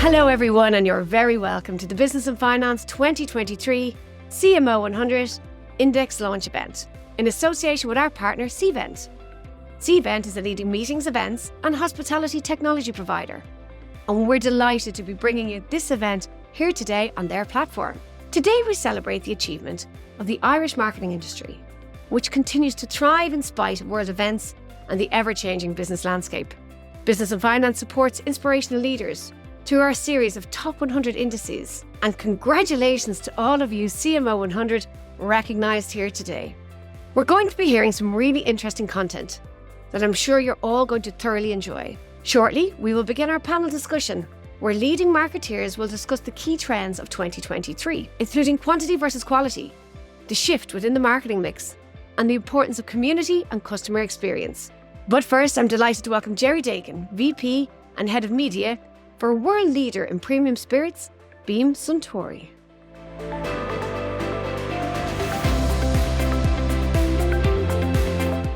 Hello everyone, and you're very welcome to the Business and Finance 2023 CMO 100 Index Launch Event in association with our partner Cvent. Cvent is a leading meetings, events and hospitality technology provider, and we're delighted to be bringing you this event here today on their platform. Today we celebrate the achievement of the Irish marketing industry, which continues to thrive in spite of world events and the ever-changing business landscape. Business and Finance supports inspirational leaders through our series of Top 100 indices, and congratulations to all of you CMO 100 recognised here today. We're going to be hearing some really interesting content that I'm sure you're all going to thoroughly enjoy. Shortly, we will begin our panel discussion, where leading marketeers will discuss the key trends of 2023, including quantity versus quality, the shift within the marketing mix, and the importance of community and customer experience. But first, I'm delighted to welcome Jerry Dagan, VP and Head of Media for world leader in premium spirits, Beam Suntory.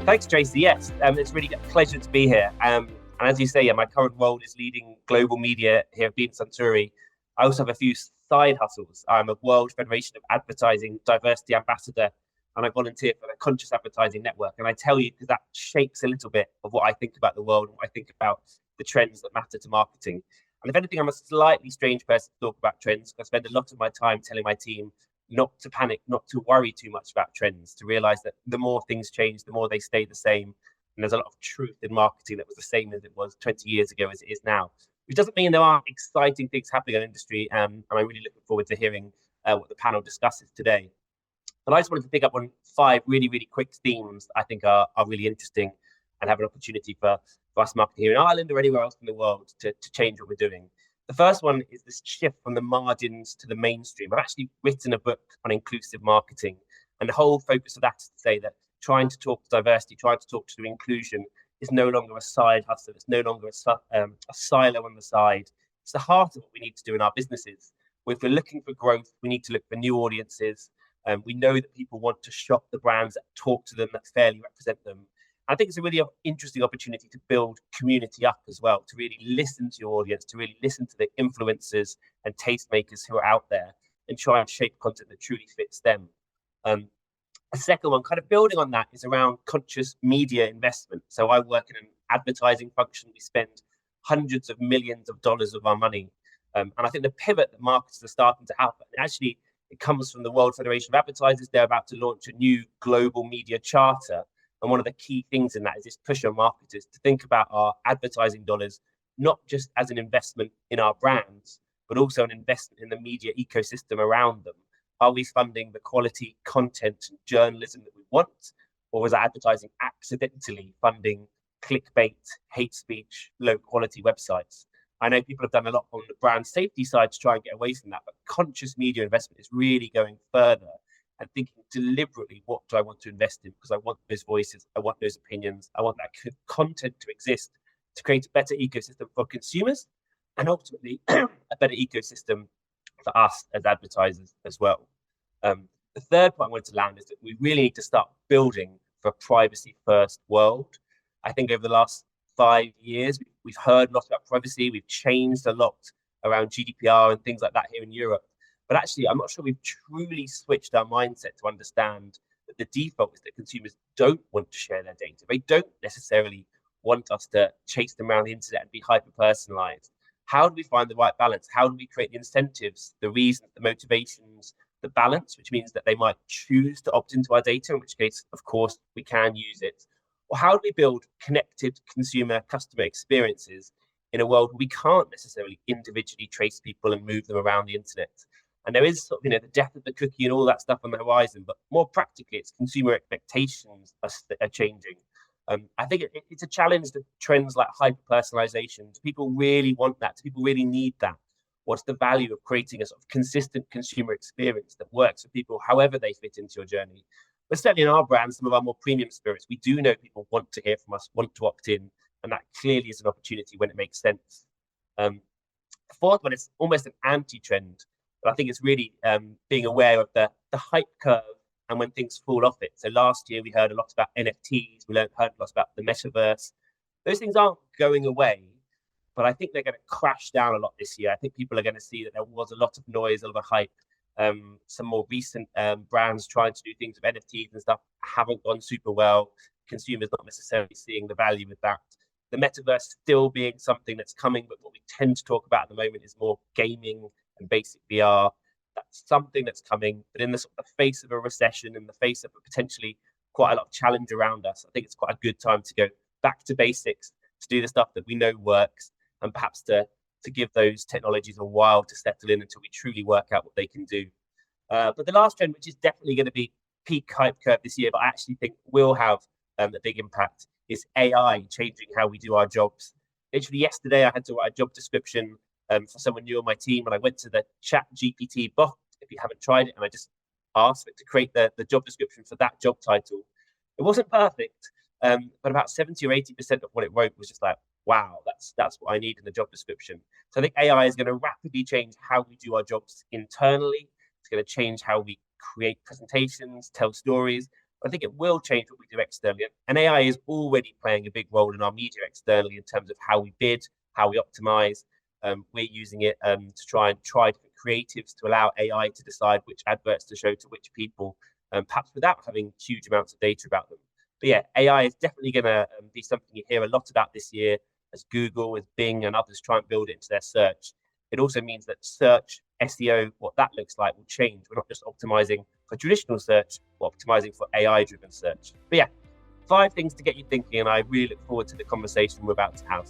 Thanks, Tracy. Yes, it's really a pleasure to be here. And as you say, my current role is leading global media here at Beam Suntory. I also have a few side hustles. I'm a World Federation of Advertising Diversity Ambassador, and I volunteer for the Conscious Advertising Network. And I tell you, because that shapes a little bit of what I think about the world and what I think about the trends that matter to marketing. And if anything, I'm a slightly strange person to talk about trends. I spend a lot of my time telling my team not to panic, not to worry too much about trends, to realize that the more things change, the more they stay the same. And there's a lot of truth in marketing that was the same as it was 20 years ago as it is now, which doesn't mean there aren't exciting things happening in the industry. And I'm really looking forward to hearing what the panel discusses today. But I just wanted to pick up on 5 really, really quick themes that I think are really interesting and have an opportunity for us marketing here in Ireland or anywhere else in the world to change what we're doing. The first one is this shift from the margins to the mainstream. I've actually written a book on inclusive marketing, and the whole focus of that is to say that trying to talk to diversity, trying to talk to inclusion is no longer a side hustle. It's no longer a silo on the side. It's the heart of what we need to do in our businesses. If we're looking for growth, we need to look for new audiences. We know that people want to shop the brands that talk to them, that fairly represent them. I think it's a really interesting opportunity to build community up as well, to really listen to your audience, to really listen to the influencers and tastemakers who are out there and try and shape content that truly fits them. A second one, kind of building on that, is around conscious media investment. So I work in an advertising function. We spend hundreds of millions of dollars of our money. And I think the pivot that marketers are starting to happen, actually, it comes from the World Federation of Advertisers. They're about to launch a new global media charter. And one of the key things in that is this push on marketers to think about our advertising dollars, not just as an investment in our brands, but also an investment in the media ecosystem around them. Are we funding the quality content and journalism that we want? Or is our advertising accidentally funding clickbait, hate speech, low quality websites? I know people have done a lot on the brand safety side to try and get away from that, but conscious media investment is really going further and thinking deliberately, what do I want to invest in? Because I want those voices, I want those opinions, I want that content to exist to create a better ecosystem for consumers and ultimately a better ecosystem for us as advertisers as well. The third point I wanted to land is that we really need to start building for a privacy-first world. I think over the last 5 years, we've heard a lot about privacy. We've changed a lot around GDPR and things like that here in Europe. But actually, I'm not sure we've truly switched our mindset to understand that the default is that consumers don't want to share their data. They don't necessarily want us to chase them around the internet and be hyper-personalized. How do we find the right balance? How do we create the incentives, the reasons, the motivations, the balance, which means that they might choose to opt into our data, in which case, of course, we can use it. Or how do we build connected customer experiences in a world where we can't necessarily individually trace people and move them around the internet? And there is sort of, the death of the cookie and all that stuff on the horizon, but more practically, it's consumer expectations are changing. I think it's a challenge to trends like hyper-personalization. Do people really want that? Do people really need that? What's the value of creating a sort of consistent consumer experience that works for people, however they fit into your journey? But certainly in our brand, some of our more premium spirits, we do know people want to hear from us, want to opt in, and that clearly is an opportunity when it makes sense. The fourth one is almost an anti-trend. But I think it's really being aware of the hype curve and when things fall off it. So last year, we heard a lot about NFTs. We heard a lot about the metaverse. Those things aren't going away, but I think they're going to crash down a lot this year. I think people are going to see that there was a lot of noise, a lot of hype. Some more recent brands trying to do things with NFTs and stuff haven't gone super well. Consumers not necessarily seeing the value with that. The metaverse still being something that's coming, but what we tend to talk about at the moment is more gaming and basic VR. That's something that's coming, but in the sort of face of a recession, in the face of a potentially quite a lot of challenge around us, I think it's quite a good time to go back to basics, to do the stuff that we know works, and perhaps to give those technologies a while to settle in until we truly work out what they can do. But the last trend, which is definitely going to be peak hype curve this year, but I actually think will have a big impact, is AI changing how we do our jobs. Literally yesterday, I had to write a job description for someone new on my team, and I went to the Chat GPT bot, if you haven't tried it, and I just asked it to create the job description for that job title. It wasn't perfect, but about 70 or 80% of what it wrote was just like, wow, that's what I need in the job description. So I think AI is going to rapidly change how we do our jobs internally. It's going to change how we create presentations, tell stories. I think it will change what we do externally. And AI is already playing a big role in our media externally in terms of how we bid, how we optimize. We're using it to try different creatives to allow AI to decide which adverts to show to which people, perhaps without having huge amounts of data about them. But yeah, AI is definitely going to be something you hear a lot about this year as Google, as Bing and others try and build it into their search. It also means that search, SEO, what that looks like will change. We're not just optimizing for traditional search, we're optimizing for AI-driven search. But yeah, 5 things to get you thinking, and I really look forward to the conversation we're about to have.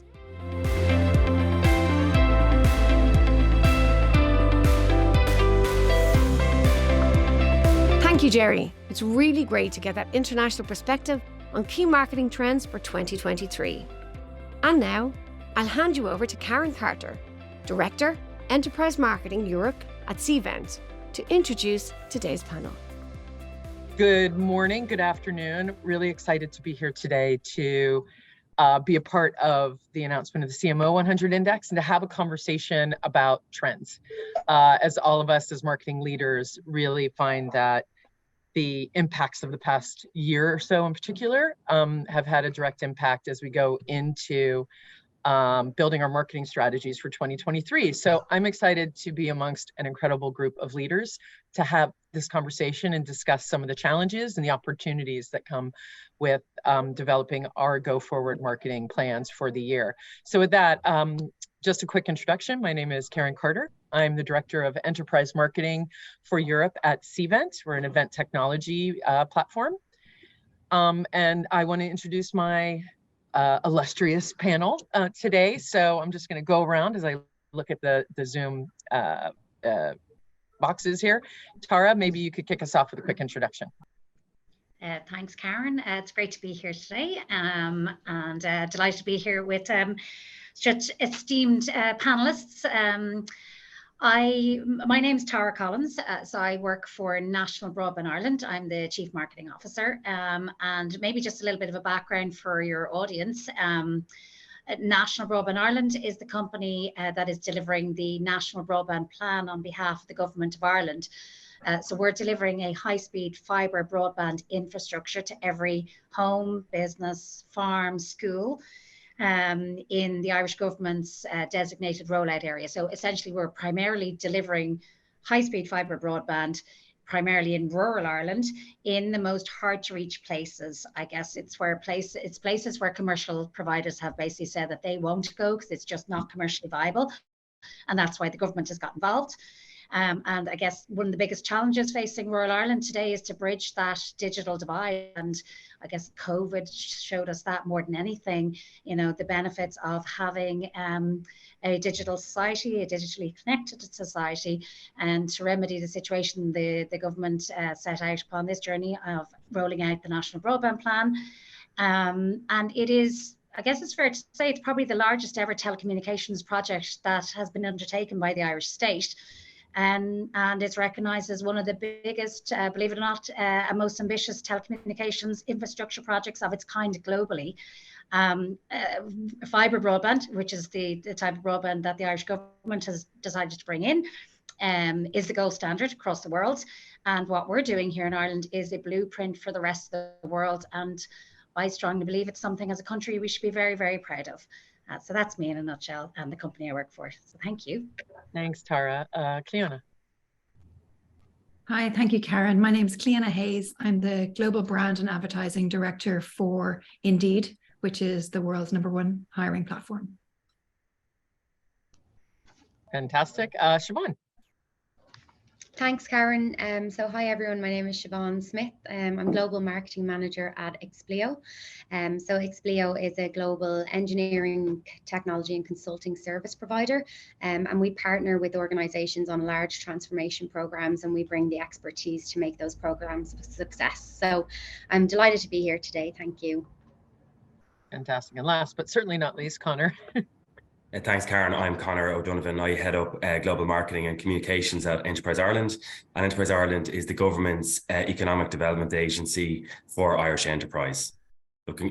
Thank you, Jerry. It's really great to get that international perspective on key marketing trends for 2023. And now, I'll hand you over to Karen Carter, Director, Enterprise Marketing Europe at CVent, to introduce today's panel. Good morning, good afternoon. Really excited to be here today to be a part of the announcement of the CMO 100 Index and to have a conversation about trends. As all of us as marketing leaders really find that the impacts of the past year or so in particular have had a direct impact as we go into building our marketing strategies for 2023. So I'm excited to be amongst an incredible group of leaders to have this conversation and discuss some of the challenges and the opportunities that come with developing our go-forward marketing plans for the year. So with that, just a quick introduction. My name is Karen Carter. I'm the Director of Enterprise Marketing for Europe at CVent. We're an event technology platform. And I want to introduce my illustrious panel today. So I'm just going to go around as I look at the Zoom boxes here. Tara, maybe you could kick us off with a quick introduction. Thanks, Karen. It's great to be here today, and delighted to be here with such esteemed panelists. My name is Tara Collins, so I work for National Broadband Ireland. I'm the Chief Marketing Officer, and maybe just a little bit of a background for your audience. National Broadband Ireland is the company that is delivering the National Broadband Plan on behalf of the Government of Ireland. So we're delivering a high-speed fibre broadband infrastructure to every home, business, farm, school in the Irish government's designated rollout area. So essentially, we're primarily delivering high-speed fibre broadband primarily in rural Ireland, in the most hard-to-reach places. I guess it's places where commercial providers have basically said that they won't go because it's just not commercially viable, and that's why the government has got involved. And I guess one of the biggest challenges facing rural Ireland today is to bridge that digital divide. And I guess COVID showed us that more than anything, you know, the benefits of having a digital society, a digitally connected society, and to remedy the situation, the government set out upon this journey of rolling out the National Broadband Plan. And it is, I guess it's fair to say, it's probably the largest ever telecommunications project that has been undertaken by the Irish state. And it's recognised as one of the biggest, believe it or not, and most ambitious telecommunications infrastructure projects of its kind globally. Fibre broadband, which is the type of broadband that the Irish government has decided to bring in, is the gold standard across the world. And what we're doing here in Ireland is a blueprint for the rest of the world. And I strongly believe it's something as a country we should be very, very proud of. So that's me in a nutshell and the company I work for. So thank you. Thanks, Tara. Cleona. Hi, thank you, Karen. My name is Cleona Hayes. I'm the Global Brand and Advertising Director for Indeed, which is the world's #1 hiring platform. Fantastic. Siobhan. Thanks, Karen. So hi everyone, my name is Siobhan Smith. I'm Global Marketing Manager at Expleo. So Expleo is a global engineering, technology and consulting service provider. And we partner with organizations on large transformation programs, and we bring the expertise to make those programs a success. So I'm delighted to be here today. Thank you. Fantastic. And last, but certainly not least, Connor. Thanks, Karen. I'm Connor O'Donovan. I head up global marketing and communications at Enterprise Ireland. And Enterprise Ireland is the government's economic development agency for Irish enterprise.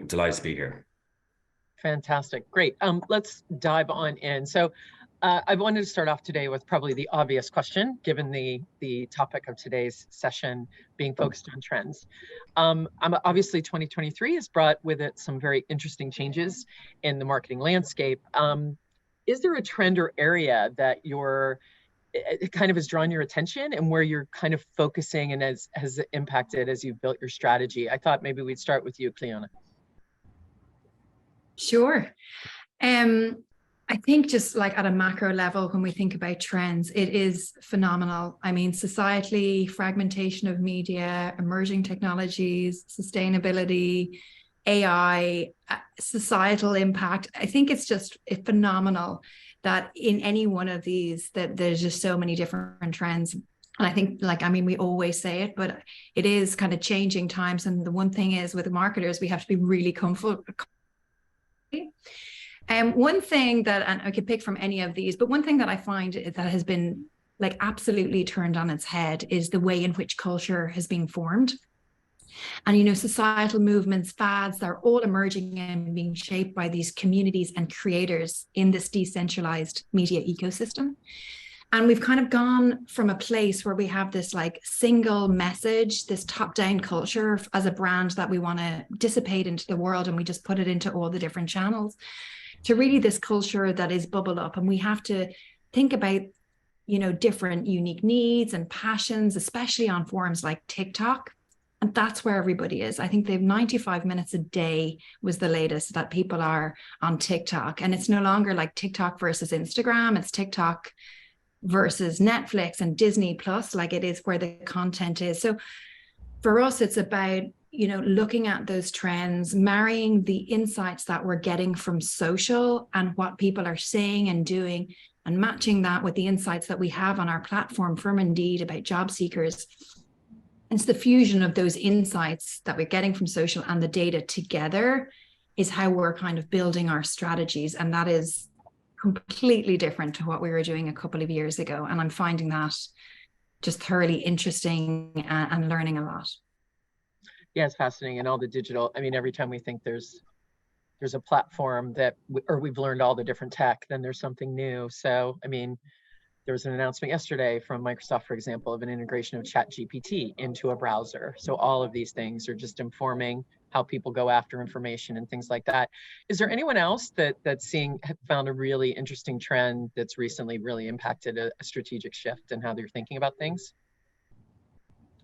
Delighted to be here. Fantastic. Great. Let's dive on in. So I wanted to start off today with probably the obvious question, given the topic of today's session being focused on trends. Obviously, 2023 has brought with it some very interesting changes in the marketing landscape. Is there a trend or area that it kind of has drawn your attention and where you're kind of focusing and has impacted as you've built your strategy? I thought maybe we'd start with you, Cleona. Sure. I think just like at a macro level, when we think about trends, it is phenomenal. I mean, societally, fragmentation of media, emerging technologies, sustainability, AI, societal impact. I think it's just phenomenal that in any one of these, that there's just so many different trends. And I think, we always say it, but it is kind of changing times. And the one thing is with marketers, we have to be really comfortable. One thing that, and I could pick from any of these, but one thing that I find that has been like absolutely turned on its head is the way in which culture has been formed. And, societal movements, fads, they're all emerging and being shaped by these communities and creators in this decentralized media ecosystem. And we've kind of gone from a place where we have this like single message, this top-down culture as a brand that we want to dissipate into the world, and we just put it into all the different channels, to really this culture that is bubbled up. And we have to think about, different unique needs and passions, especially on forums like TikTok. And that's where everybody is. I think they've 95 minutes a day was the latest that people are on TikTok. And it's no longer like TikTok versus Instagram. It's TikTok versus Netflix and Disney Plus, like it is where the content is. So for us, it's about, looking at those trends, marrying the insights that we're getting from social and what people are saying and doing, and matching that with the insights that we have on our platform from Indeed about job seekers. It's the fusion of those insights that we're getting from social and the data together is how we're kind of building our strategies. And that is completely different to what we were doing a couple of years ago. And I'm finding that just thoroughly interesting and learning a lot. Yeah, it's fascinating. And all the digital, every time we think there's a platform or we've learned all the different tech, then there's something new. So, there was an announcement yesterday from Microsoft, for example, of an integration of ChatGPT into a browser. So all of these things are just informing how people go after information and things like that. Is there anyone else that's found a really interesting trend that's recently really impacted a strategic shift in how they're thinking about things?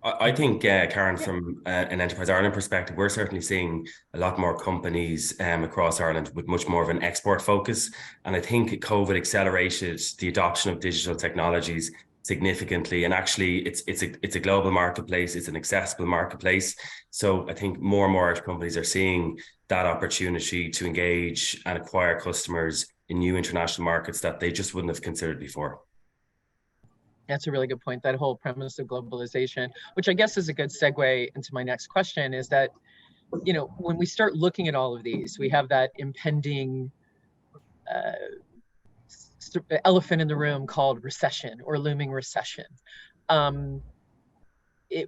I think, Karen, from an Enterprise Ireland perspective, we're certainly seeing a lot more companies across Ireland with much more of an export focus. And I think COVID accelerated the adoption of digital technologies significantly. And actually, it's a global marketplace. It's an accessible marketplace. So I think more and more Irish companies are seeing that opportunity to engage and acquire customers in new international markets that they just wouldn't have considered before. That's a really good point. That whole premise of globalization, which I guess is a good segue into my next question, is that, when we start looking at all of these, we have that impending elephant in the room called recession or looming recession.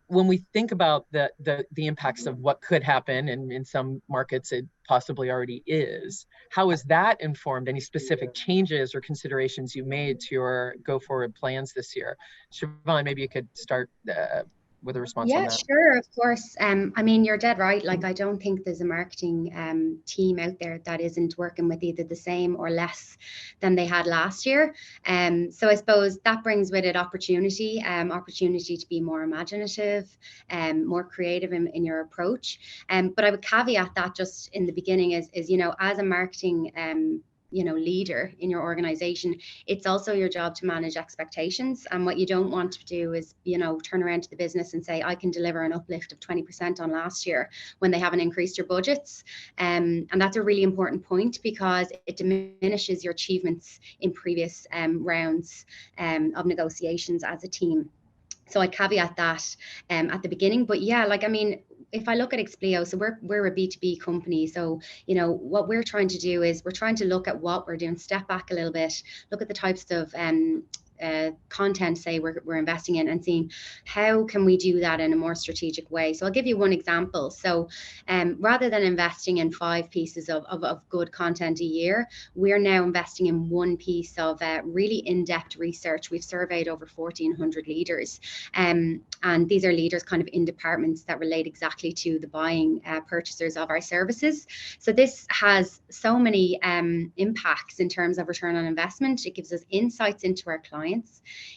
When we think about the impacts of what could happen, and in some markets it possibly already is, how has that informed any specific changes or considerations you made to your go forward plans this year? Siobhan, maybe you could start with a response on Yeah, that. sure, of course. I mean, you're dead right. Like, I don't think there's a marketing team out there that isn't working with either the same or less than they had last year. So I suppose that brings with it opportunity, opportunity to be more imaginative, more creative in your approach. But I would caveat that just in the beginning is as a marketing leader in your organization, it's also your job to manage expectations. And what you don't want to do is, turn around to the business and say, I can deliver an uplift of 20% on last year when they haven't increased your budgets. And that's a really important point, because it diminishes your achievements in previous rounds of negotiations as a team. So I caveat that at the beginning. But yeah, if I look at Expleo, so we're a B2B company. So, what we're trying to do is we're trying to look at what we're doing, step back a little bit, look at the types of content, say, we're investing in, and seeing how can we do that in a more strategic way. So I'll give you one example. So rather than investing in 5 pieces of good content a year, we're now investing in 1 piece of really in-depth research. We've surveyed over 1,400 leaders, and these are leaders kind of in departments that relate exactly to the buying purchasers of our services. So this has so many impacts in terms of return on investment. It gives us insights into our clients.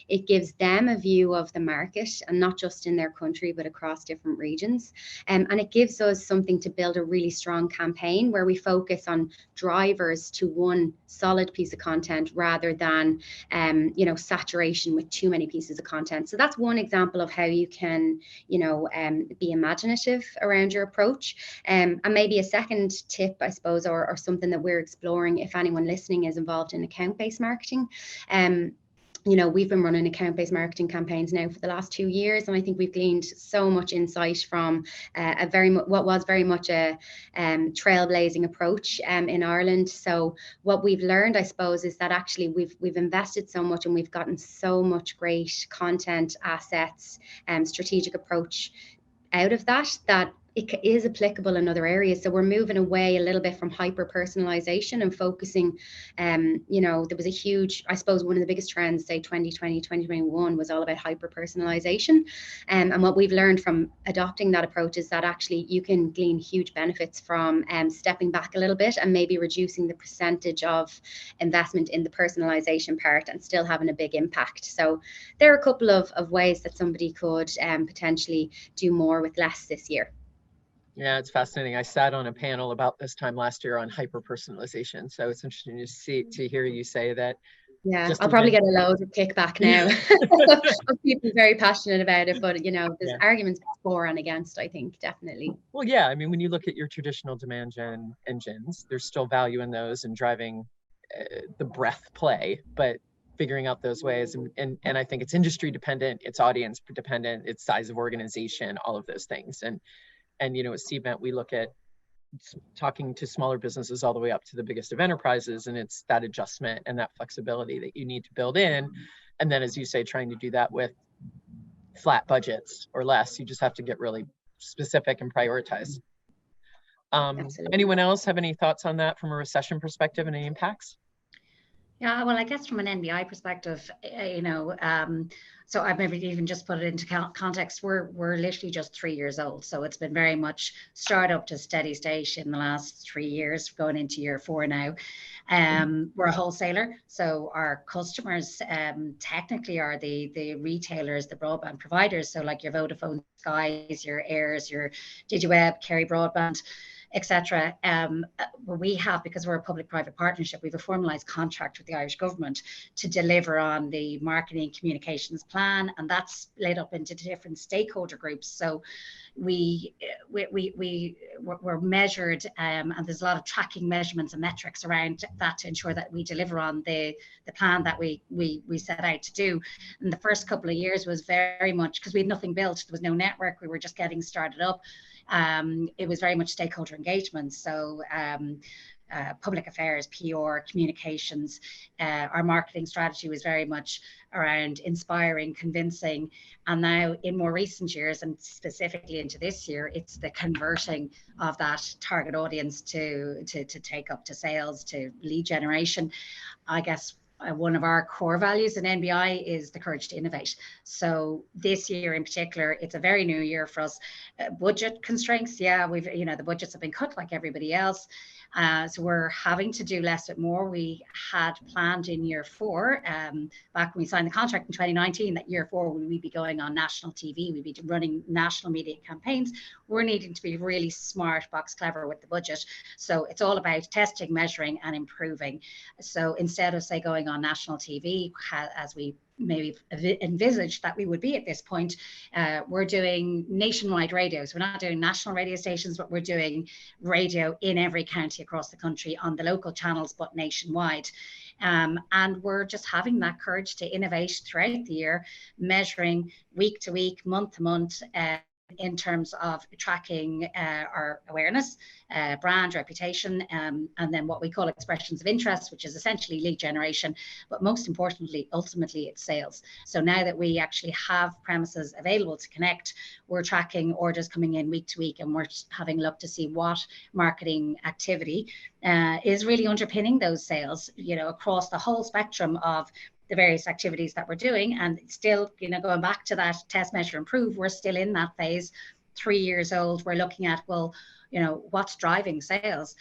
It gives them a view of the market, and not just in their country, but across different regions. And it gives us something to build a really strong campaign where we focus on drivers to one solid piece of content rather than, saturation with too many pieces of content. So that's one example of how you can, be imaginative around your approach. And maybe a second tip, I suppose, or something that we're exploring, if anyone listening is involved in account-based marketing. We've been running account-based marketing campaigns now for the last 2 years, and I think we've gleaned so much insight from what was very much a trailblazing approach in Ireland. So what we've learned, I suppose, is that actually we've invested so much, and we've gotten so much great content, assets, strategic approach out of that it is applicable in other areas. So we're moving away a little bit from hyper personalization and focusing, there was a huge, I suppose, one of the biggest trends, say 2020, 2021, was all about hyper personalization. And what we've learned from adopting that approach is that actually you can glean huge benefits from stepping back a little bit and maybe reducing the percentage of investment in the personalization part and still having a big impact. So there are a couple of ways that somebody could potentially do more with less this year. Yeah, it's fascinating. I sat on a panel about this time last year on hyper-personalization. So it's interesting to hear you say that. Yeah, I'll probably get a load of kickback now of people very passionate about it, but there's arguments for and against, I think, definitely. Well, yeah, I mean, when you look at your traditional demand gen engines, there's still value in those and driving the breadth play, but figuring out those ways, and I think it's industry dependent, it's audience dependent, it's size of organization, all of those things. And at CVent, we look at talking to smaller businesses all the way up to the biggest of enterprises, and it's that adjustment and that flexibility that you need to build in. And then, as you say, trying to do that with flat budgets or less, you just have to get really specific and prioritize. Anyone else have any thoughts on that from a recession perspective and any impacts? Yeah, well, I guess from an NBI perspective, so I've maybe even just put it into context. We're literally just 3 years old, so it's been very much startup to steady state in the last 3 years, going into year 4 now. We're a wholesaler, so our customers technically are the retailers, the broadband providers. So like your Vodafone, Skies, your Airs, your DigiWeb, Kerry Broadband, etc. We have, because we're a public-private partnership, we have a formalised contract with the Irish government to deliver on the marketing communications plan, and that's split up into different stakeholder groups. So we're measured, and there's a lot of tracking measurements and metrics around that to ensure that we deliver on the plan that we set out to do. And the first couple of years was very much because we had nothing built, there was no network, we were just getting started up. It was very much stakeholder engagement. So public affairs, PR, communications, our marketing strategy was very much around inspiring, convincing. And now in more recent years, and specifically into this year, it's the converting of that target audience to take up to sales, to lead generation. I guess one of our core values in NBI is the courage to innovate. So this year in particular, it's a very new year for us. Budget constraints, yeah, the budgets have been cut like everybody else. So we're having to do less but more. We had planned in year 4, back when we signed the contract in 2019, that year 4 we'd be going on national TV, we'd be running national media campaigns. We're needing to be really smart, box clever with the budget. So it's all about testing, measuring and improving. So instead of say going on national TV, as we maybe envisaged that we would be at this point, we're doing nationwide radio. So we're not doing national radio stations, but we're doing radio in every county across the country on the local channels, but nationwide. And we're just having that courage to innovate throughout the year, measuring week to week, month to month, in terms of tracking our awareness, brand reputation, and then what we call expressions of interest, which is essentially lead generation, but most importantly, ultimately it's sales. So now that we actually have premises available to connect, we're tracking orders coming in week to week, and we're having a look to see what marketing activity is really underpinning those sales, across the whole spectrum of the various activities that we're doing. And still, going back to that test, measure, improve, we're still in that phase. 3 years old, we're looking at, what's driving sales?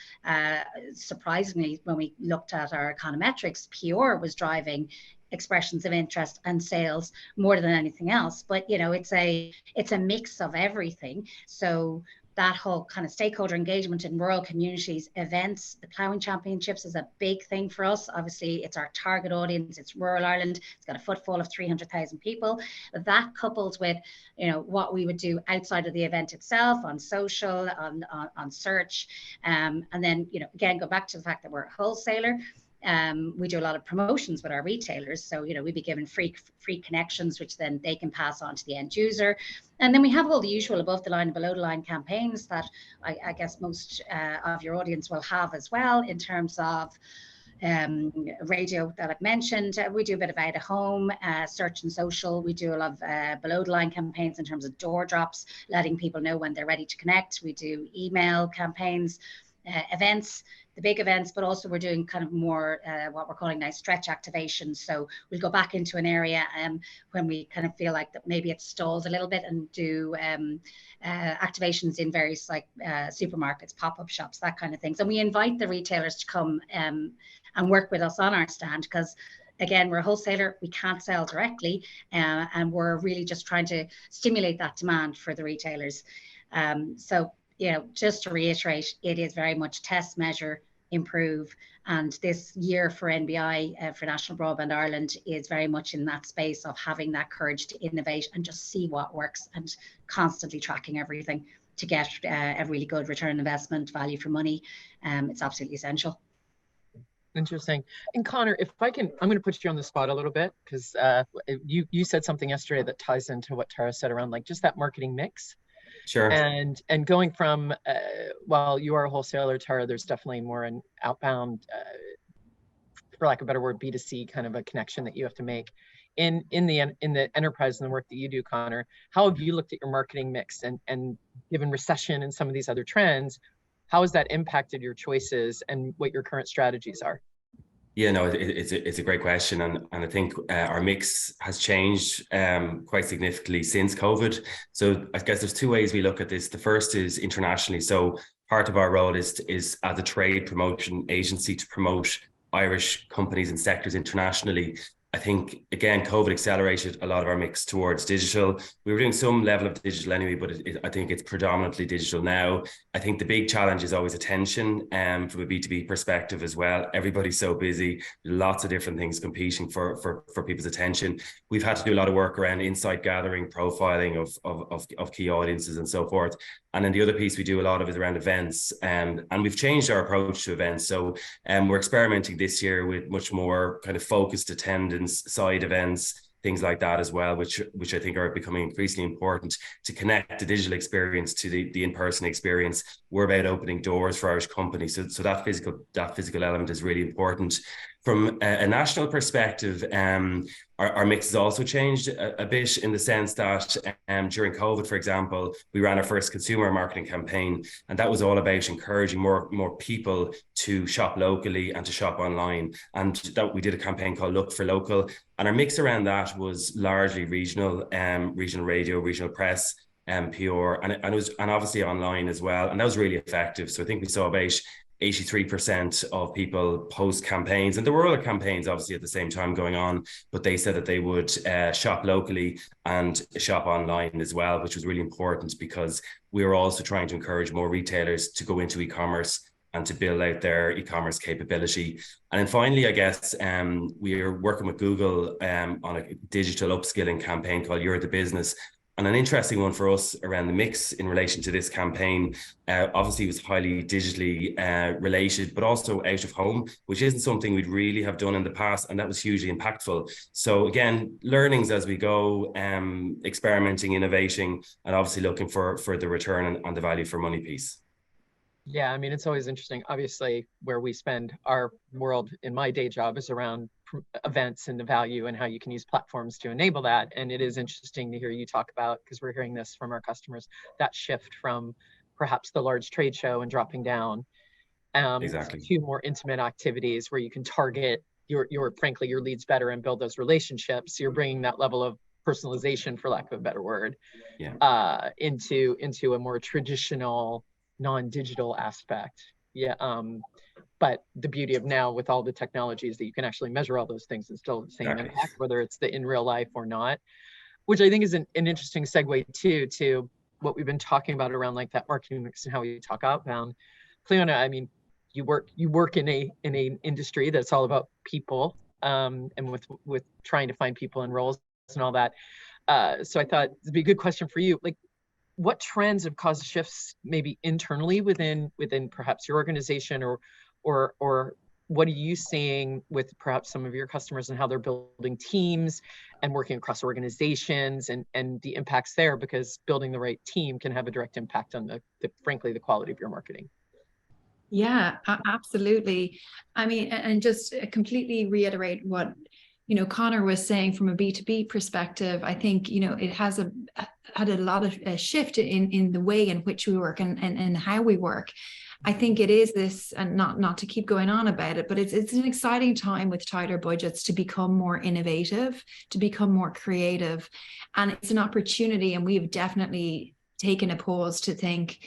Surprisingly, when we looked at our econometrics, PR was driving expressions of interest and sales more than anything else. But it's a mix of everything. So that whole kind of stakeholder engagement in rural communities, events, the ploughing championships is a big thing for us. Obviously, it's our target audience, it's rural Ireland, it's got a footfall of 300,000 people. That coupled with, what we would do outside of the event itself, on social, on search, and then, again, go back to the fact that we're a wholesaler. We do a lot of promotions with our retailers. So, we'd be given free connections, which then they can pass on to the end user. And then we have all the usual above the line and below the line campaigns that I guess most of your audience will have as well, in terms of radio that I've mentioned. We do a bit of out of home, search and social. We do a lot of below the line campaigns in terms of door drops, letting people know when they're ready to connect. We do email campaigns, events, the big events, but also we're doing kind of more what we're calling now stretch activation. So we'll go back into an area when we kind of feel like that maybe it stalls a little bit, and do activations in various supermarkets, pop-up shops, that kind of things. And we invite the retailers to come and work with us on our stand, because again, we're a wholesaler, we can't sell directly, and we're really just trying to stimulate that demand for the retailers. So just to reiterate, it is very much test, measure, improve. And this year for NBI, for National Broadband Ireland, is very much in that space of having that courage to innovate and just see what works, and constantly tracking everything to get a really good return on investment, value for money. It's absolutely essential. Interesting. And Connor, if I can, I'm going to put you on the spot a little bit, because you said something yesterday that ties into what Tara said around just that marketing mix. Sure. And going from, while you are a wholesaler, Tara, there's definitely more an outbound, for lack of a better word, B2C kind of a connection that you have to make. In the enterprise and the work that you do, Connor, how have you looked at your marketing mix, and given recession and some of these other trends, how has that impacted your choices and what your current strategies are? Yeah, no, it's a great question, and I think our mix has changed quite significantly since COVID. So I guess there's 2 ways we look at this. The first is internationally. So part of our role is as a trade promotion agency to promote Irish companies and sectors internationally. I think, again, COVID accelerated a lot of our mix towards digital. We were doing some level of digital anyway, but I think it's predominantly digital now. I think the big challenge is always attention, from a B2B perspective as well. Everybody's so busy, lots of different things competing for people's attention. We've had to do a lot of work around insight gathering, profiling of key audiences and so forth. And then the other piece we do a lot of is around events, and we've changed our approach to events. So we're experimenting this year with much more kind of focused attendance, side events, things like that as well, which I think are becoming increasingly important to connect the digital experience to the in-person experience. We're about opening doors for Irish companies, so that physical element is really important. From a national perspective, our mix has also changed a bit in the sense that during COVID, for example, we ran our first consumer marketing campaign, and that was all about encouraging more people to shop locally and to shop online. And that we did a campaign called Look for Local, and our mix around that was largely regional radio, regional press, PR, and it was, and obviously online as well, and that was really effective. So I think we saw about 83% of people post campaigns, and there were other campaigns obviously at the same time going on, but they said that they would shop locally and shop online as well, which was really important because we were also trying to encourage more retailers to go into e-commerce and to build out their e-commerce capability. And then finally, I guess we are working with Google on a digital upskilling campaign called You're the Business. And an interesting one for us around the mix in relation to this campaign, obviously was highly digitally related, but also out of home, which isn't something we'd really have done in the past. And that was hugely impactful. So again, learnings as we go, experimenting, innovating, and obviously looking for the return on the value for money piece. Yeah, I mean, it's always interesting. Obviously, where we spend our world in my day job is around events and the value and how you can use platforms to enable that. And it is interesting to hear you talk about, because we're hearing this from our customers, that shift from perhaps the large trade show and dropping down Exactly. to more intimate activities where you can target your frankly your leads better and build those relationships. You're bringing that level of personalization, for lack of a better word, into a more traditional non-digital aspect. But the beauty of now with all the technologies that you can actually measure all those things and still the same impact, whether it's in real life or not, which I think is an interesting segue to what we've been talking about around like that marketing mix and how we talk outbound. Cleona, I mean, you work in an industry that's all about people, and with trying to find people in roles and all that. So I thought it'd be a good question for you. Like, what trends have caused shifts maybe internally within perhaps your organization, or what are you seeing with perhaps some of your customers and how they're building teams and working across organizations and the impacts there, because building the right team can have a direct impact on frankly the quality of your marketing. Yeah, absolutely. I mean, and just completely reiterate what Connor was saying from a B2B perspective. I think it has had a lot of shift in the way in which we work and how we work. I think it is this, and not to keep going on about it, but it's an exciting time with tighter budgets to become more innovative, to become more creative, and it's an opportunity. And we've definitely taken a pause to think,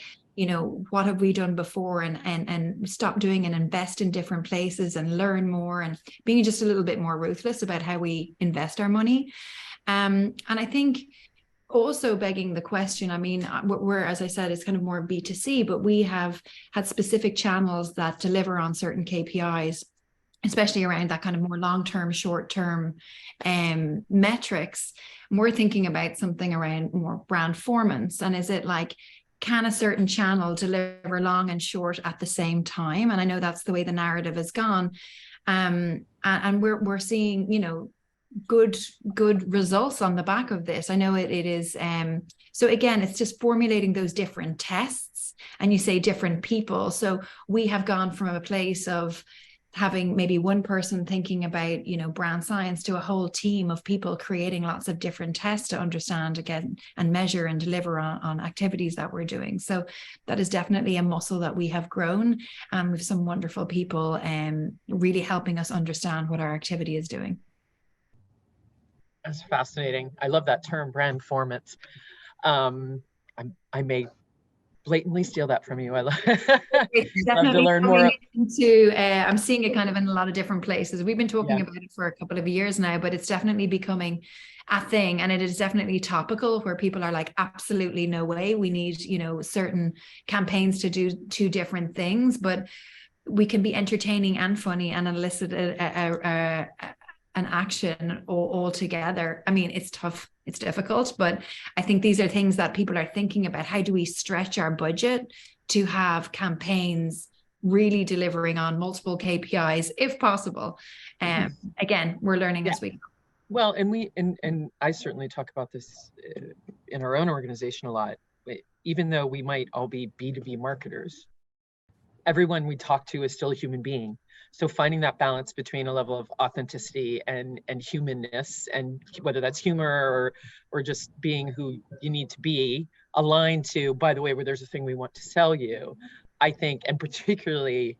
what have we done before, and stop doing and invest in different places and learn more and being just a little bit more ruthless about how we invest our money. And I think also begging the question, I mean, we're, as I said, it's kind of more B2C, but we have had specific channels that deliver on certain KPIs, especially around that kind of more long-term, short-term metrics. And we're thinking about something around more brand performance. And is it like, can a certain channel deliver long and short at the same time? And I know that's the way the narrative has gone. And we're seeing, good results on the back of this. I know it is. So again, it's just formulating those different tests, and you say different people. So we have gone from a place of having maybe one person thinking about, brand science, to a whole team of people creating lots of different tests to understand again and measure and deliver on activities that we're doing. So that is definitely a muscle that we have grown, with some wonderful people really helping us understand what our activity is doing. That's fascinating. I love that term, brand performance. I may blatantly steal that from you. I love to learn more. I'm seeing it kind of in a lot of different places. We've been talking about it for a couple of years now, but it's definitely becoming a thing, and it is definitely topical, where people are like, absolutely no way. We need, certain campaigns to do two different things, but we can be entertaining and funny and elicit an action all together. I mean, it's tough, it's difficult, but I think these are things that people are thinking about. How do we stretch our budget to have campaigns really delivering on multiple KPIs if possible? Again, we're learning as we go. Well, and I certainly talk about this in our own organization a lot. Even though we might all be B2B marketers, everyone we talk to is still a human being. So finding that balance between a level of authenticity and humanness, and whether that's humor or just being who you need to be, aligned to, by the way, where there's a thing we want to sell you, I think, and particularly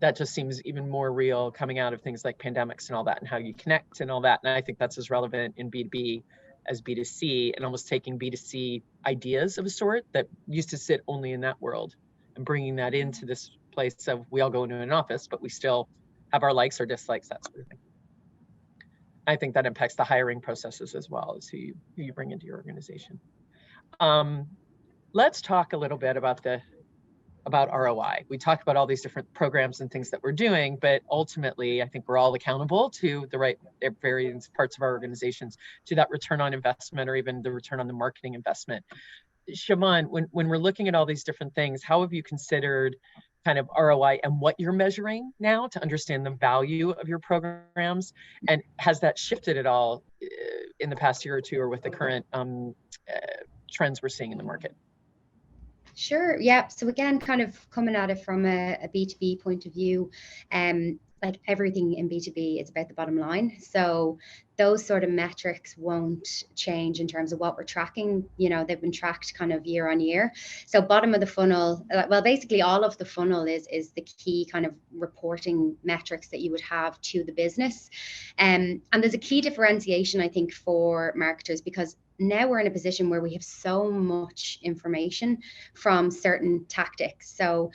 that just seems even more real coming out of things like pandemics and all that, and how you connect and all that. And I think that's as relevant in B2B as B2C, and almost taking B2C ideas of a sort that used to sit only in that world and bringing that into this place of, we all go into an office, but we still have our likes or dislikes, that sort of thing. I think that impacts the hiring processes as well as who you bring into your organization. Let's talk a little bit about ROI. We talked about all these different programs and things that we're doing, but ultimately, I think we're all accountable to the right various parts of our organizations to that return on investment, or even the return on the marketing investment. Siobhan, when we're looking at all these different things, how have you considered kind of ROI and what you're measuring now to understand the value of your programs? And has that shifted at all in the past year or two, or with the current trends we're seeing in the market? Sure. Yeah. So again, kind of coming at it from a B2B point of view, like everything in B2B is about the bottom line. So those sort of metrics won't change in terms of what we're tracking. You know, they've been tracked kind of year on year. So bottom of the funnel, well, basically all of the funnel is the key kind of reporting metrics that you would have to the business. And there's a key differentiation, I think, for marketers, because now we're in a position where we have so much information from certain tactics. So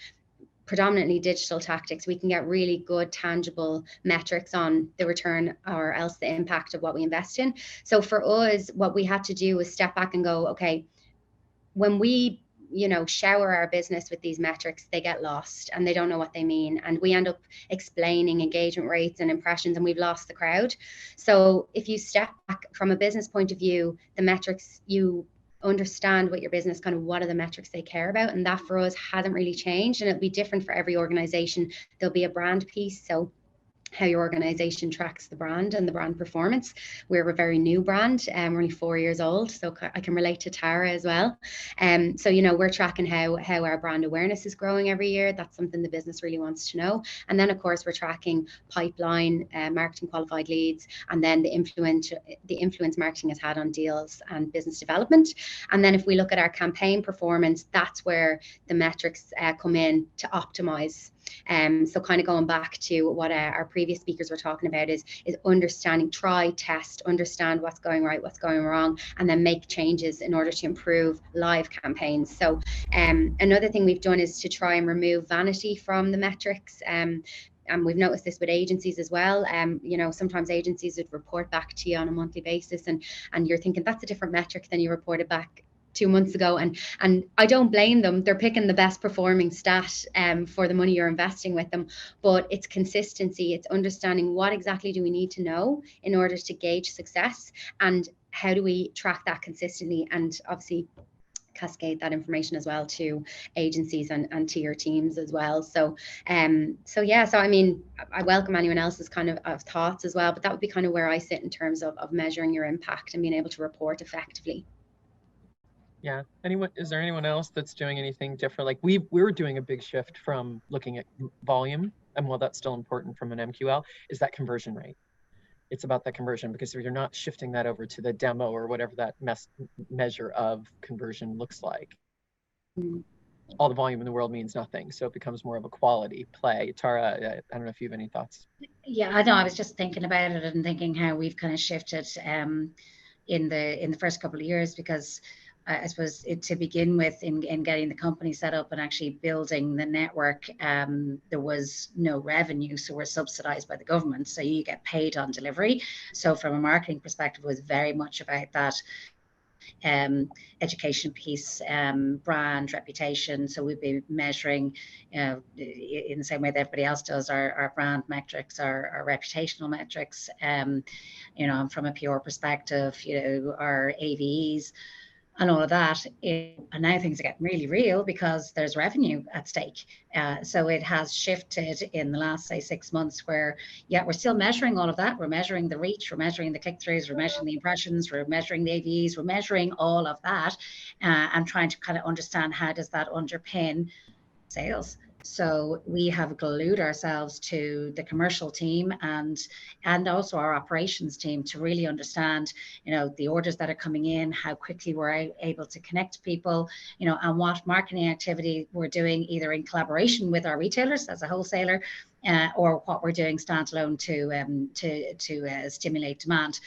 predominantly digital tactics, we can get really good tangible metrics on the return or else the impact of what we invest in. So for us, what we had to do was step back and go, okay, when we shower our business with these metrics, they get lost and they don't know what they mean. And we end up explaining engagement rates and impressions, and we've lost the crowd. So if you step back from a business point of view, the metrics, you understand what your business, kind of what are the metrics they care about. And that for us hasn't really changed, and it'll be different for every organization. There'll be a brand piece. So how your organization tracks the brand and the brand performance. We're a very new brand, and we're only 4 years old, so I can relate to Tara as well. So we're tracking how our brand awareness is growing every year. That's something the business really wants to know. And then of course we're tracking pipeline, marketing qualified leads, and then the influence marketing has had on deals and business development. And then if we look at our campaign performance, that's where the metrics come in to optimize. So kind of going back to what our previous speakers were talking about is understanding, try, test, understand what's going right, what's going wrong, and then make changes in order to improve live campaigns. So another thing we've done is to try and remove vanity from the metrics. And we've noticed this with agencies as well. Sometimes agencies would report back to you on a monthly basis, and you're thinking that's a different metric than you reported back 2 months ago, and I don't blame them. They're picking the best performing stat for the money you're investing with them. But it's consistency, it's understanding what exactly do we need to know in order to gauge success, and how do we track that consistently, and obviously cascade that information as well to agencies and to your teams as well. So I mean, I welcome anyone else's kind of thoughts as well, but that would be kind of where I sit in terms of measuring your impact and being able to report effectively. Yeah. Is there anyone else that's doing anything different? Like we're doing a big shift from looking at volume, and while that's still important from an MQL, is that conversion rate. It's about that conversion, because if you're not shifting that over to the demo or whatever that measure of conversion looks like, all the volume in the world means nothing. So it becomes more of a quality play. Tara, I don't know if you have any thoughts. Yeah, I know. I was just thinking about it and thinking how we've kind of shifted in the first couple of years, because I suppose to begin with, in getting the company set up and actually building the network, there was no revenue, so we're subsidized by the government, so you get paid on delivery. So from a marketing perspective, it was very much about that education piece, brand reputation. So we'd be measuring, in the same way that everybody else does, our brand metrics, our reputational metrics. From a PR perspective, our AVEs and all of that. And now things are getting really real because there's revenue at stake. So it has shifted in the last, say, 6 months, where, yeah, we're still measuring all of that. We're measuring the reach, we're measuring the click-throughs, we're measuring the impressions, we're measuring the AVs, we're measuring all of that, and trying to kind of understand how does that underpin sales. So we have glued ourselves to the commercial team and also our operations team to really understand, the orders that are coming in, how quickly we're able to connect people, and what marketing activity we're doing either in collaboration with our retailers as a wholesaler, or what we're doing standalone to stimulate demand.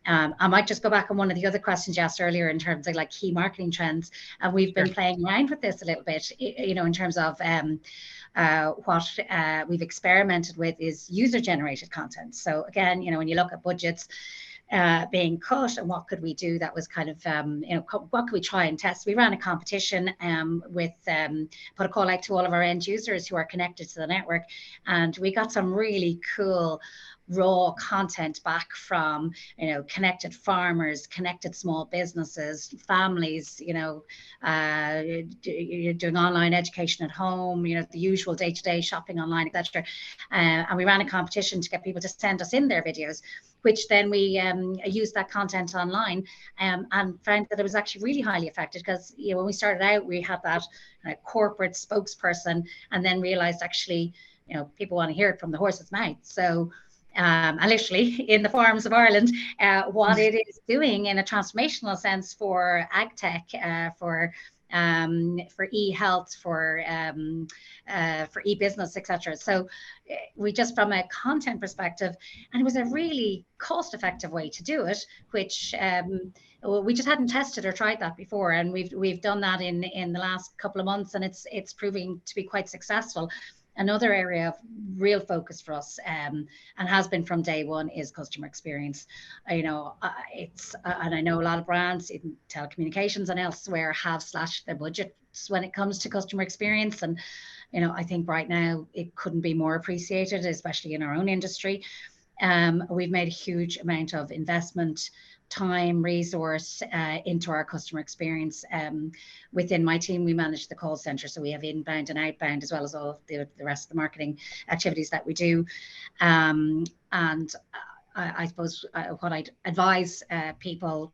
I might just go back on one of the other questions you asked earlier in terms of like key marketing trends, and we've been playing around with this a little bit, in terms of what we've experimented with is user-generated content. So again, when you look at budgets being cut and what could we do that was kind of, what could we try and test? We ran a competition with, put a call out to all of our end users who are connected to the network, and we got some really cool raw content back from connected farmers, connected small businesses, families, doing online education at home, the usual day-to-day shopping online, etc. And we ran a competition to get people to send us in their videos, which then we used that content online, and found that it was actually really highly effective, because when we started out we had that corporate spokesperson, and then realized actually people want to hear it from the horse's mouth. So and literally in the farms of Ireland, what it is doing in a transformational sense for ag tech, for e-health, for e-business, etc. So we just, from a content perspective, and it was a really cost-effective way to do it, which we just hadn't tested or tried that before, and we've done that in the last couple of months, and it's proving to be quite successful. Another area of real focus for us, and has been from day one, is customer experience. And I know a lot of brands in telecommunications and elsewhere have slashed their budgets when it comes to customer experience, and I think right now it couldn't be more appreciated, especially in our own industry. We've made a huge amount of investment, time, resource into our customer experience. Within my team, we manage the call center, so we have inbound and outbound, as well as all of the rest of the marketing activities that we do. And I suppose what I'd advise people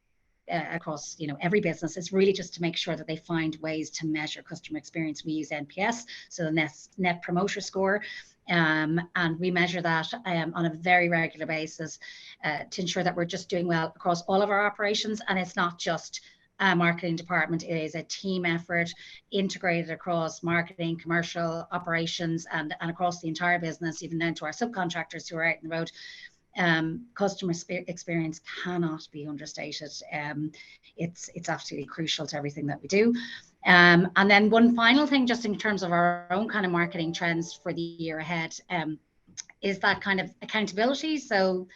across every business is really just to make sure that they find ways to measure customer experience. We use NPS, so the net promoter score. And we measure that on a very regular basis to ensure that we're just doing well across all of our operations. And it's not just a marketing department, it is a team effort integrated across marketing, commercial, operations, and across the entire business, even down to our subcontractors who are out on the road. Customer experience cannot be understated. It's absolutely crucial to everything that we do. And then one final thing, just in terms of our own kind of marketing trends for the year ahead, is that kind of accountability. So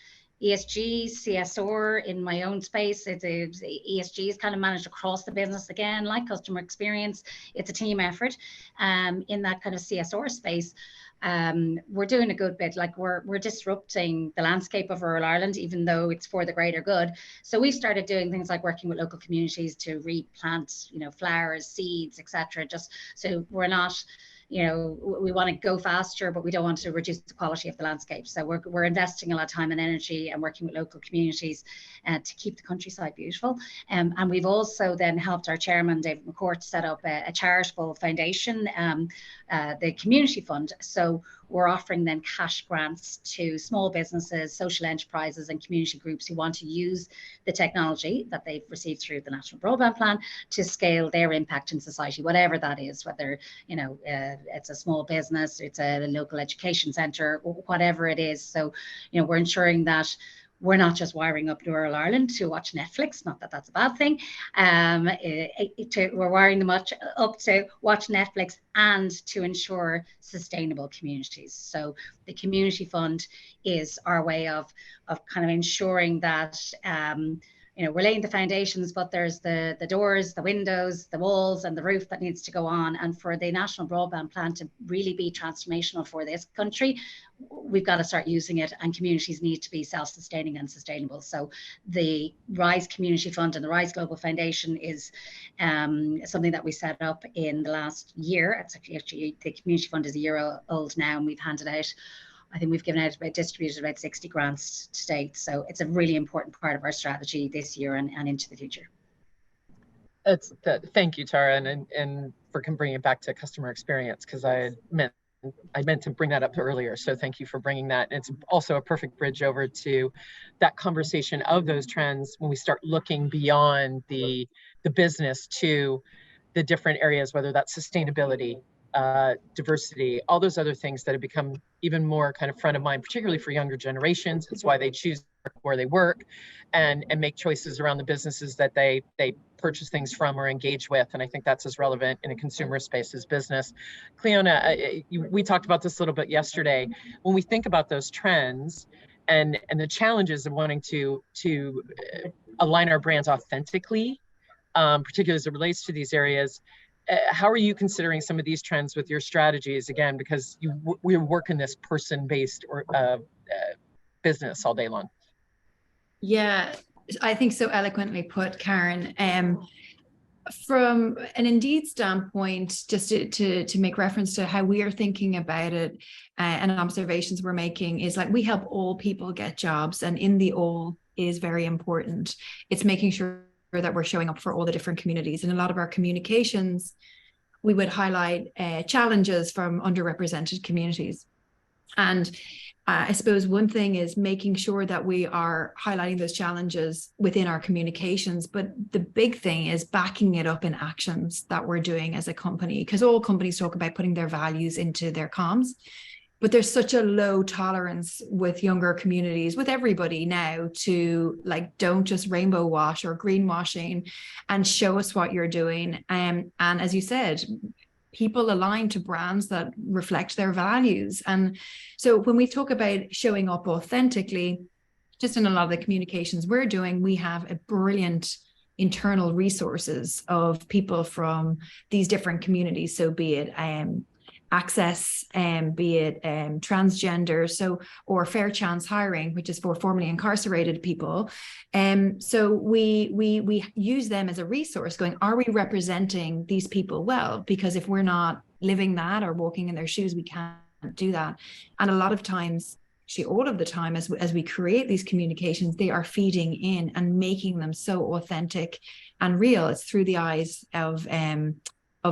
ESG, CSR in my own space, ESG is kind of managed across the business again, like customer experience. It's a team effort. In that kind of CSR space, we're doing a good bit. Like we're disrupting the landscape of rural Ireland, even though it's for the greater good. So we started doing things like working with local communities to replant, flowers, seeds, etc. Just so we're not, we want to go faster, but we don't want to reduce the quality of the landscape. So we're investing a lot of time and energy and working with local communities to keep the countryside beautiful. And we've also then helped our chairman, David McCourt, set up a charitable foundation, the Community Fund. So we're offering then cash grants to small businesses, social enterprises, and community groups who want to use the technology that they've received through the National Broadband Plan to scale their impact in society, whatever that is, whether it's a small business, it's a local education centre, whatever it is. So we're ensuring that we're not just wiring up rural Ireland to watch Netflix, not that that's a bad thing. We're wiring them up to watch Netflix and to ensure sustainable communities. So the Community Fund is our way of kind of ensuring that we're laying the foundations, but there's the doors, the windows, the walls, and the roof that needs to go on. And for the National Broadband Plan to really be transformational for this country, we've got to start using it, and communities need to be self-sustaining and sustainable. So the RISE Community Fund and the RISE Global Foundation is something that we set up in the last year. It's actually the Community Fund is a year old now, and we've handed out, I think we've distributed about 60 grants to date. So it's a really important part of our strategy this year and into the future. Thank you, Tara, and for bringing it back to customer experience, because I meant to bring that up earlier. So thank you for bringing that. It's also a perfect bridge over to that conversation of those trends when we start looking beyond the business to the different areas, whether that's sustainability, diversity, all those other things that have become even more kind of front of mind, particularly for younger generations. It's why they choose where they work and make choices around the businesses that they purchase things from or engage with. And I think that's as relevant in a consumer space as business. Cleona, we talked about this a little bit yesterday. When we think about those trends and the challenges of wanting to align our brands authentically, particularly as it relates to these areas, how are you considering some of these trends with your strategies? Again, because we work in this person-based or business all day long. Yeah, I think so eloquently put, Karen. From an Indeed standpoint, just to make reference to how we are thinking about it, and observations we're making is like we help all people get jobs, and in the all is very important. It's making sure that we're showing up for all the different communities. In a lot of our communications, we would highlight challenges from underrepresented communities. And I suppose one thing is making sure that we are highlighting those challenges within our communications, but the big thing is backing it up in actions that we're doing as a company, because all companies talk about putting their values into their comms, but there's such a low tolerance with younger communities, with everybody now, to like, don't just rainbow wash or greenwashing, and show us what you're doing. And as you said, people align to brands that reflect their values. And so when we talk about showing up authentically, just in a lot of the communications we're doing, we have a brilliant internal resources of people from these different communities. So be it access, be it transgender, or fair chance hiring, which is for formerly incarcerated people. So we use them as a resource, going, are we representing these people well? Because if we're not living that or walking in their shoes, we can't do that. And a lot of times, actually all of the time, as we create these communications, they are feeding in and making them so authentic and real. It's through the eyes of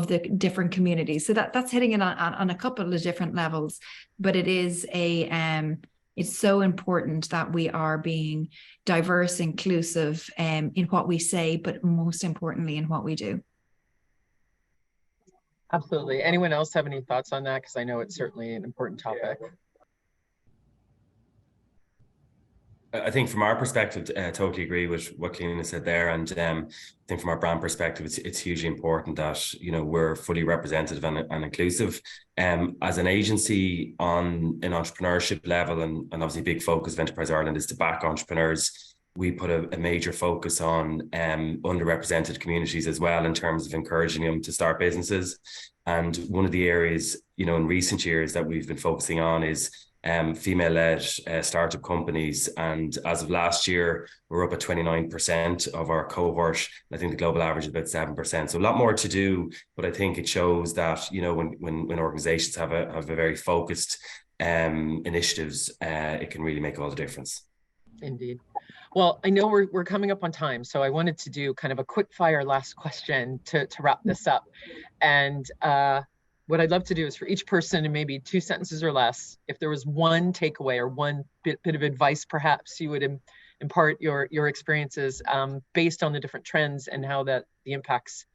the different communities. So that's hitting it on a couple of different levels, but it is it's so important that we are being diverse, inclusive in what we say, but most importantly in what we do. Absolutely. Anyone else have any thoughts on that? Because I know it's certainly an important topic. I think from our perspective, totally agree with what Cleona said there. And I think from our brand perspective, it's hugely important that, we're fully representative and inclusive. As an agency on an entrepreneurship level, and obviously a big focus of Enterprise Ireland is to back entrepreneurs. We put a major focus on underrepresented communities as well, in terms of encouraging them to start businesses. And one of the areas, in recent years that we've been focusing on is female-led startup companies. And as of last year, we're up at 29% of our cohort. I think the global average is about 7%. So a lot more to do, but I think it shows that, when organizations have a very focused initiatives, it can really make all the difference. Indeed. Well, I know we're coming up on time, so I wanted to do kind of a quick fire last question to wrap this up. And what I'd love to do is for each person in maybe 2 sentences or less, if there was one takeaway or one bit of advice, perhaps you would impart your experiences based on the different trends and how the impacts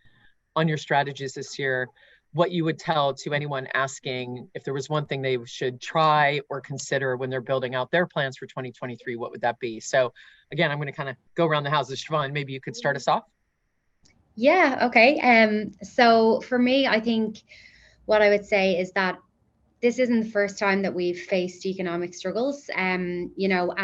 on your strategies this year, what you would tell to anyone asking if there was one thing they should try or consider when they're building out their plans for 2023, what would that be? So again, I'm going to kind of go around the houses. Siobhan, maybe you could start us off. Yeah, okay. So for me, I think what I would say is that this isn't the first time that we've faced economic struggles, and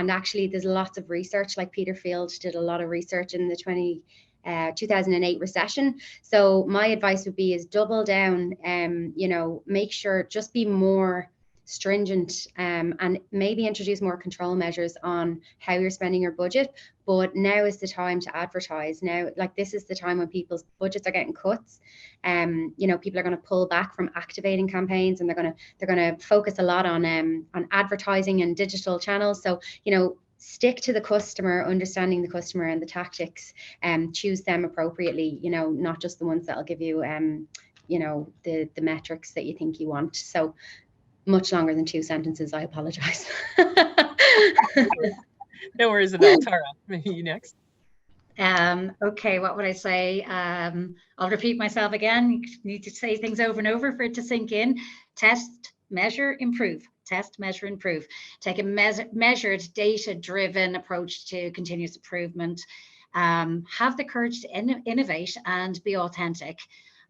actually there's lots of research, like Peter Field did a lot of research in the 2008 recession. So my advice would be is double down, make sure, just be more stringent, and maybe introduce more control measures on how you're spending your budget. But now is the time to advertise. Now, like, this is the time when people's budgets are getting cuts. People are going to pull back from activating campaigns, and they're going to focus a lot on advertising and digital channels. So, stick to the customer, understanding the customer and the tactics, and choose them appropriately, not just the ones that'll give you, the metrics that you think you want. So much longer than 2 sentences, I apologize. No worries at all. Tara, maybe you next. Okay, what would I say? I'll repeat myself again. You need to say things over and over for it to sink in. Test, measure, improve. Test, measure, improve. Take a measured, data-driven approach to continuous improvement. Have the courage to innovate and be authentic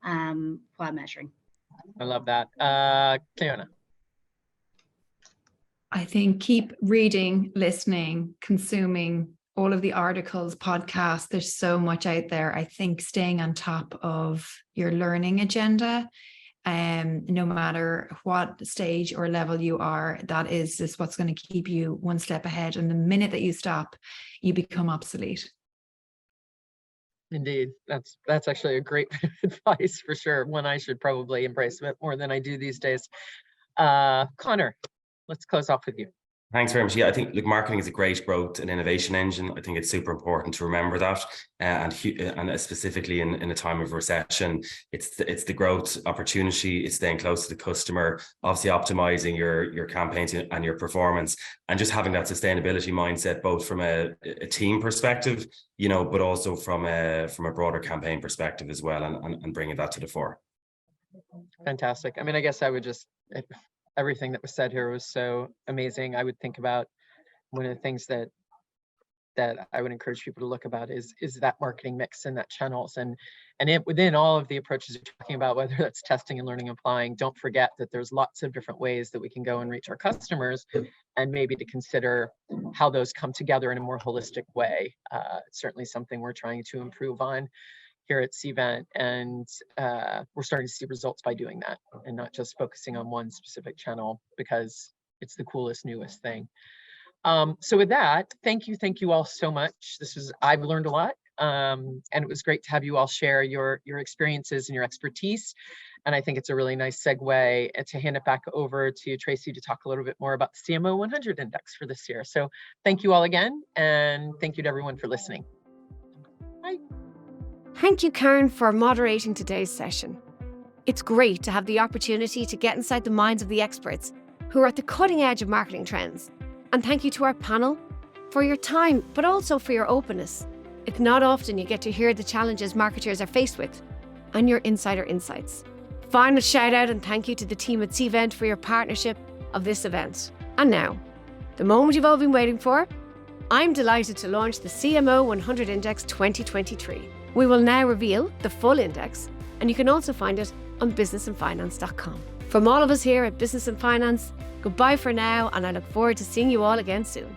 while measuring. I love that. Cleona. I think keep reading, listening, consuming all of the articles, podcasts. There's so much out there. I think staying on top of your learning agenda, no matter what stage or level you are, that is just what's going to keep you one step ahead. And the minute that you stop, you become obsolete. Indeed, that's actually a great bit of advice for sure. One I should probably embrace a bit more than I do these days. Connor, let's close off with you. Thanks very much. Yeah, I think marketing is a great growth and innovation engine. I think it's super important to remember that, and specifically in a time of recession, it's the growth opportunity. It's staying close to the customer, obviously optimizing your campaigns and your performance, and just having that sustainability mindset, both from a team perspective, but also from a broader campaign perspective as well, and bringing that to the fore. Fantastic. I mean, I guess I would just. Everything that was said here was so amazing. I would think about one of the things that I would encourage people to look about is that marketing mix and that channels, and within all of the approaches you're talking about, whether that's testing and learning, applying, don't forget that there's lots of different ways that we can go and reach our customers, and maybe to consider how those come together in a more holistic way. It's certainly something we're trying to improve on here at CVent, and we're starting to see results by doing that and not just focusing on one specific channel because it's the coolest, newest thing. So with that, thank you all so much. I've learned a lot, and it was great to have you all share your experiences and your expertise. And I think it's a really nice segue to hand it back over to Tracy to talk a little bit more about the CMO 100 Index for this year. So thank you all again, and thank you to everyone for listening. Bye. Thank you, Karen, for moderating today's session. It's great to have the opportunity to get inside the minds of the experts who are at the cutting edge of marketing trends. And thank you to our panel for your time, but also for your openness. It's not often you get to hear the challenges marketers are faced with and your insider insights. Final shout out and thank you to the team at CVent for your partnership of this event. And now, the moment you've all been waiting for, I'm delighted to launch the CMO 100 Index 2023. We will now reveal the full index, and you can also find it on businessandfinance.com. From all of us here at Business and Finance, goodbye for now, and I look forward to seeing you all again soon.